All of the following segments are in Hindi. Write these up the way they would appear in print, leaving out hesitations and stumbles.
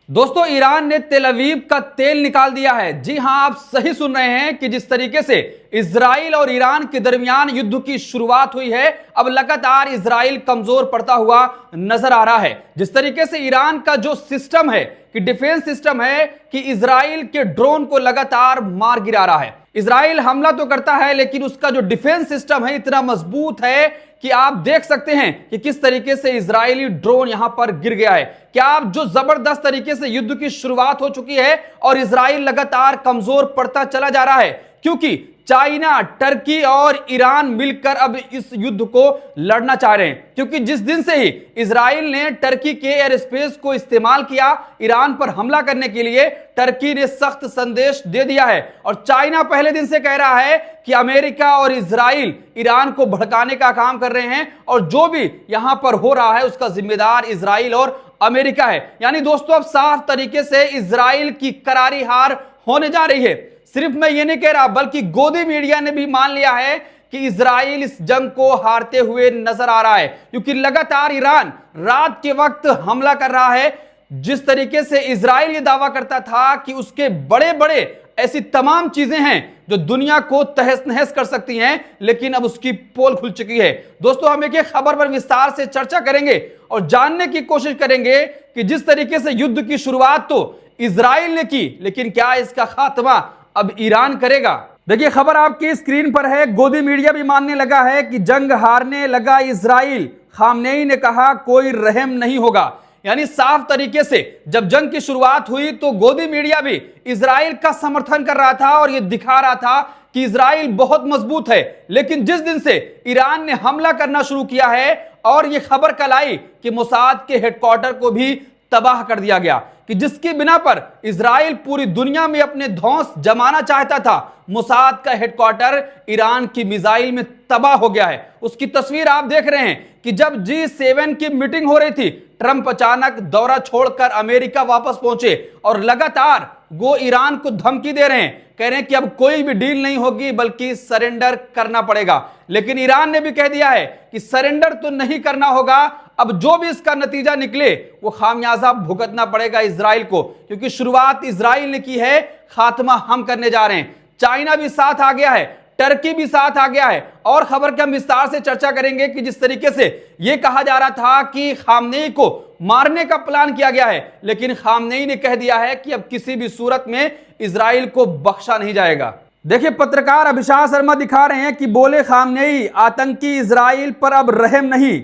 दोस्तों, ईरान ने तेल अवीव का तेल निकाल दिया है। जी हां, आप सही सुन रहे हैं कि जिस तरीके से इजराइल और ईरान के दरमियान युद्ध की शुरुआत हुई है, अब लगातार इजराइल कमजोर पड़ता हुआ नजर आ रहा है। जिस तरीके से ईरान का जो सिस्टम है कि डिफेंस सिस्टम है कि इजराइल के ड्रोन को लगातार मार गिरा रहा है। इजराइल हमला तो करता है लेकिन उसका जो डिफेंस सिस्टम है इतना मजबूत है कि आप देख सकते हैं कि किस तरीके से इजरायली ड्रोन यहां पर गिर गया है। क्या आप जो जबरदस्त तरीके से युद्ध की शुरुआत हो चुकी है और इजराइल लगातार कमजोर पड़ता चला जा रहा है, क्योंकि चाइना, टर्की और ईरान मिलकर अब इस युद्ध को लड़ना चाह रहे हैं। क्योंकि जिस दिन से ही इजराइल ने टर्की के एयर स्पेस को इस्तेमाल किया ईरान पर हमला करने के लिए, टर्की ने सख्त संदेश दे दिया है और चाइना पहले दिन से कह रहा है कि अमेरिका और इजराइल ईरान को भड़काने का काम कर रहे हैं और जो भी यहां पर हो रहा है उसका जिम्मेदार इजराइल और अमेरिका है। यानी दोस्तों, अब साफ तरीके से इजराइल की करारी हार होने जा रही है। सिर्फ मैं ये नहीं कह रहा बल्कि गोदी मीडिया ने भी मान लिया है कि इजराइल इस जंग को हारते हुए नजर आ रहा है, क्योंकि लगातार ईरान रात के वक्त हमला कर रहा है। जिस तरीके से इजराइल ये दावा करता था कि उसके बड़े बड़े ऐसी तमाम चीजें हैं जो दुनिया को तहस नहस कर सकती हैं, लेकिन अब उसकी पोल खुल चुकी है। दोस्तों, हम एक खबर पर विस्तार से चर्चा करेंगे और जानने की कोशिश करेंगे कि जिस तरीके से युद्ध की शुरुआत तो इजराइल ने की, लेकिन क्या इसका खात्मा अब ईरान करेगा। देखिए, खबर आपकी स्क्रीन पर है। गोदी मीडिया भी मानने लगा है कि जंग हारने लगा इजराइल। खामनेई ने कहा कोई रहम नहीं होगा। यानी साफ तरीके से जब जंग की शुरुआत हुई तो गोदी मीडिया भी इजराइल का समर्थन कर रहा था और यह दिखा रहा था कि इजराइल बहुत मजबूत है। लेकिन जिस दिन से ईरान ने हमला करना शुरू किया है और यह खबर कल आई कि मोसाद के हेडक्वार्टर को भी तबाह कर दिया गया, कि जिसकी बिना पर इजराइल पूरी दुनिया में अपने धौंस जमाना चाहता था, मोसाद का हेडक्वार्टर ईरान की मिसाइल में तबाह हो गया है। उसकी तस्वीर आप देख रहे हैं कि जब G7 की मीटिंग हो रही थी, ट्रंप अचानक दौरा छोड़कर अमेरिका वापस पहुंचे और लगातार वो ईरान को धमकी दे रहे हैं, कह रहे हैं कि अब कोई भी डील नहीं होगी बल्कि सरेंडर करना पड़ेगा। लेकिन ईरान ने भी कह दिया है कि सरेंडर तो नहीं करना होगा, अब जो भी इसका नतीजा निकले वो खामियाजा भुगतना पड़ेगा इजराइल को, क्योंकि शुरुआत इजराइल ने की है, खात्मा हम करने जा रहे हैं। चाइना भी साथ आ गया है, टर्की भी साथ आ गया है और खबर के हम विस्तार से चर्चा करेंगे कि जिस तरीके से यह कहा जा रहा था कि खामनेई को मारने का प्लान किया गया है, लेकिन खामनेई ने कह दिया है कि अब किसी भी सूरत में इजराइल को बख्शा नहीं जाएगा। देखिए, पत्रकार अभिषेक शर्मा दिखा रहे हैं कि बोले खामनेई, आतंकी इजराइल पर अब रहम नहीं।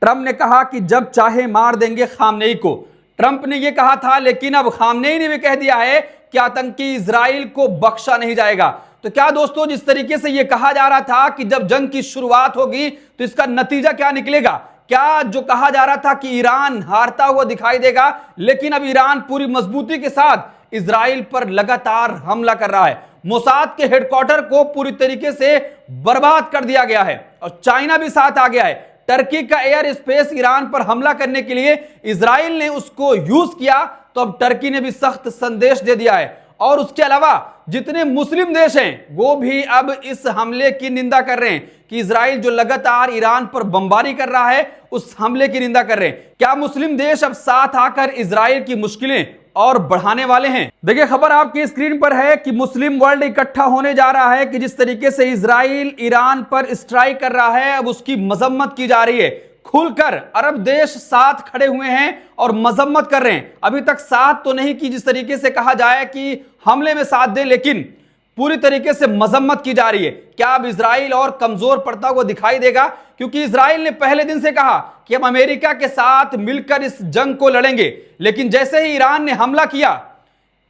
ट्रंप ने कहा कि जब चाहे मार देंगे खामनेई को। ट्रंप ने यह कहा था, लेकिन अब खामनेई ने भी कह दिया है कि आतंकी इजराइल को बख्शा नहीं जाएगा। तो क्या दोस्तों, जिस तरीके से यह कहा जा रहा था कि जब जंग की शुरुआत होगी तो इसका नतीजा क्या निकलेगा, क्या जो कहा जा रहा था कि ईरान हारता हुआ दिखाई देगा, लेकिन अब ईरान पूरी मजबूती के साथ इजराइल पर लगातार हमला कर रहा है। मोसाद के हेडक्वार्टर को पूरी तरीके से बर्बाद कर दिया गया है और चाइना भी साथ आ गया है। टर्की का एयर स्पेस ईरान पर हमला करने के लिए इजराइल ने उसको यूज किया, तो अब टर्की ने भी सख्त संदेश दे दिया है और उसके अलावा जितने मुस्लिम देश हैं वो भी अब इस हमले की निंदा कर रहे हैं कि इजराइल जो लगातार ईरान पर बमबारी कर रहा है उस हमले की निंदा कर रहे हैं। क्या मुस्लिम देश अब साथ आकर इजराइल की मुश्किलें और बढ़ाने वाले हैं? देखिए, खबर आपकी स्क्रीन पर है कि मुस्लिम वर्ल्ड इकट्ठा होने जा रहा है कि जिस तरीके से इजराइल ईरान पर स्ट्राइक कर रहा है, अब उसकी मजम्मत की जा रही है। खुलकर अरब देश साथ खड़े हुए हैं और मजम्मत कर रहे हैं। अभी तक साथ तो नहीं की जिस तरीके से कहा जाए कि हमले में साथ दे, लेकिन पूरी तरीके से मजम्मत की जा रही है। क्या अब इजराइल और कमजोर पड़ता हुआ दिखाई देगा? क्योंकि इजराइल ने पहले दिन से कहा कि हम अमेरिका के साथ मिलकर इस जंग को लड़ेंगे, लेकिन जैसे ही ईरान ने हमला किया,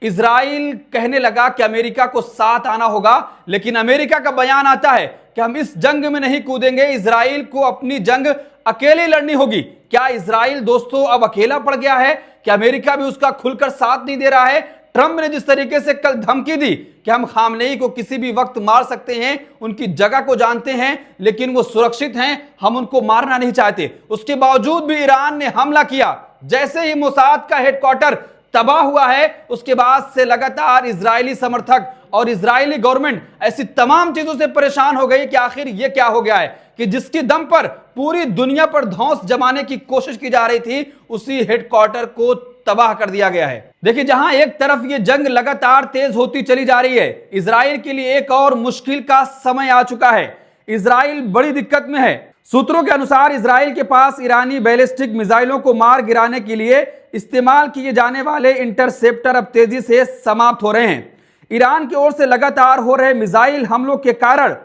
इजराइल कहने लगा कि अमेरिका को साथ आना होगा। लेकिन अमेरिका का बयान आता है कि हम इस जंग में नहीं कूदेंगे, इजराइल को अपनी जंग अकेले लड़नी होगी। क्या इजराइल दोस्तों अब अकेला पड़ गया है? क्या अमेरिका भी उसका खुलकर साथ नहीं दे रहा है? ट्रंप ने जिस तरीके से कल धमकी दी कि हम खामनेई को किसी भी वक्त मार सकते हैं, उनकी जगह को जानते हैं, लेकिन वो सुरक्षित हैं, हम उनको मारना नहीं चाहते, उसके बावजूद भी ईरान ने हमला किया। जैसे ही मोसाद का हेडक्वार्टर तबाह हुआ है, उसके बाद से लगातार इजरायली समर्थक और इजरायली गवर्नमेंट ऐसी तमाम चीजों से परेशान हो गई कि आखिर ये क्या हो गया है कि जिसकी दम पर पूरी दुनिया पर धौंस जमाने की कोशिश की जा रही थी, उसी हेडक्वार्टर को तबाह कर दिया गया है। देखिए, जहां एक तरफ ये जंग लगातार तेज होती चली जा रही है, इजराइल के लिए एक और मुश्किल का समय आ चुका है। इजराइल बड़ी दिक्कत में है। सूत्रों के अनुसार इजराइल के पास ईरानी बैलिस्टिक मिसाइलों को मार गिराने के लिए इस्तेमाल किए जाने वाले इंटरसेप्टर अब तेजी से समाप्त हो रहे हैं। ईरान की ओर से लगातार हो रहे मिसाइल हमलों के कारण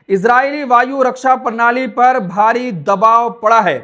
इजरायली वायु रक्षा प्रणाली पर भारी दबाव पड़ा है।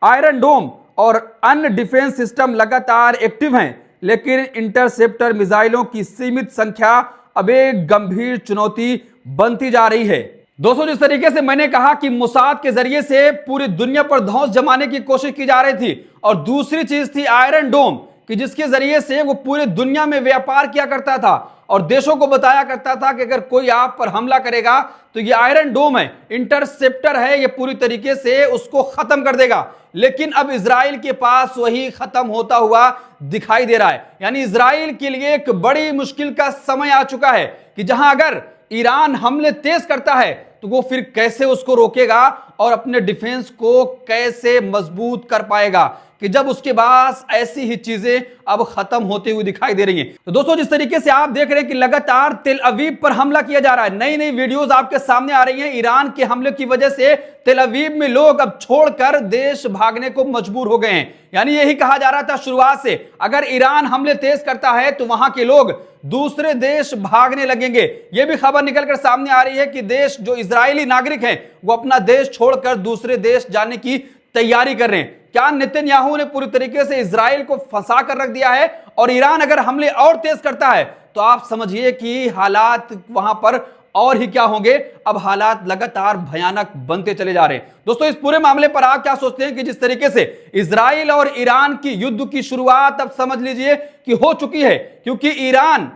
आयरन डोम और अन्य डिफेंस सिस्टम लगातार एक्टिव हैं, लेकिन इंटरसेप्टर मिसाइलों की सीमित संख्या अब एक गंभीर चुनौती बनती जा रही है। दोस्तों, जिस तरीके से मैंने कहा कि मोसाद के जरिए से पूरी दुनिया पर धौंस जमाने की कोशिश की जा रही थी, और दूसरी चीज थी आयरन डोम कि जिसके जरिए से वो पूरी दुनिया में व्यापार किया करता था और देशों को बताया करता था कि अगर कोई आप पर हमला करेगा तो ये आयरन डोम है, इंटरसेप्टर है, ये पूरी तरीके से उसको खत्म कर देगा। लेकिन अब इजराइल के पास वही खत्म होता हुआ दिखाई दे रहा है। यानी इजराइल के लिए एक बड़ी मुश्किल का समय आ चुका है कि जहां अगर ईरान हमले तेज करता है तो वो फिर कैसे उसको रोकेगा और अपने डिफेंस को कैसे मजबूत कर पाएगा कि जब उसके पास ऐसी ही चीजें अब खत्म होते हुए दिखाई दे रही हैं। तो दोस्तों, जिस तरीके से आप देख रहे हैं कि लगातार तेल अवीव पर हमला किया जा रहा है, नई नई वीडियोस आपके सामने आ रही हैं। ईरान के हमले की वजह से तेल अवीव में लोग अब छोड़कर देश भागने को मजबूर हो गए हैं। यानी यही कहा जा रहा था शुरुआत से, अगर ईरान हमले तेज करता है तो वहां के लोग दूसरे देश भागने लगेंगे। यह भी खबर निकलकर सामने आ रही है कि देश जो इजरायली नागरिक हैं वो अपना देश छोड़कर दूसरे देश जाने की तैयारी कर रहे हैं। क्या नेतन्याहू ने पूरी तरीके से इजराइल को फंसा कर रख दिया है और ईरान अगर हमले और तेज करता है तो आप समझिए कि हालात वहां पर और ही क्या होंगे। अब हालात लगातार भयानक बनते चले जा रहे हैं। दोस्तों, इस पूरे मामले पर आप क्या सोचते हैं कि जिस तरीके से इजराइल और ईरान की युद्ध की शुरुआत अब समझ लीजिए कि हो चुकी है, क्योंकि ईरान,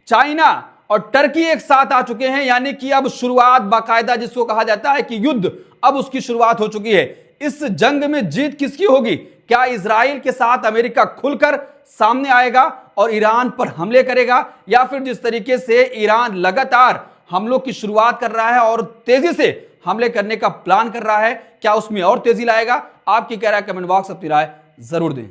चाइना और टर्की एक साथ आ चुके हैं। यानी कि अब शुरुआत बाकायदा, जिसको कहा जाता है कि युद्ध, अब उसकी शुरुआत हो चुकी है। इस जंग में जीत किसकी होगी? क्या इजराइल के साथ अमेरिका खुलकर सामने आएगा और ईरान पर हमले करेगा, या फिर जिस तरीके से ईरान लगातार हमलों की शुरुआत कर रहा है और तेजी से हमले करने का प्लान कर रहा है, क्या उसमें और तेजी लाएगा? आपकी क्या राय? कमेंट बॉक्स अपनी राय जरूर दें।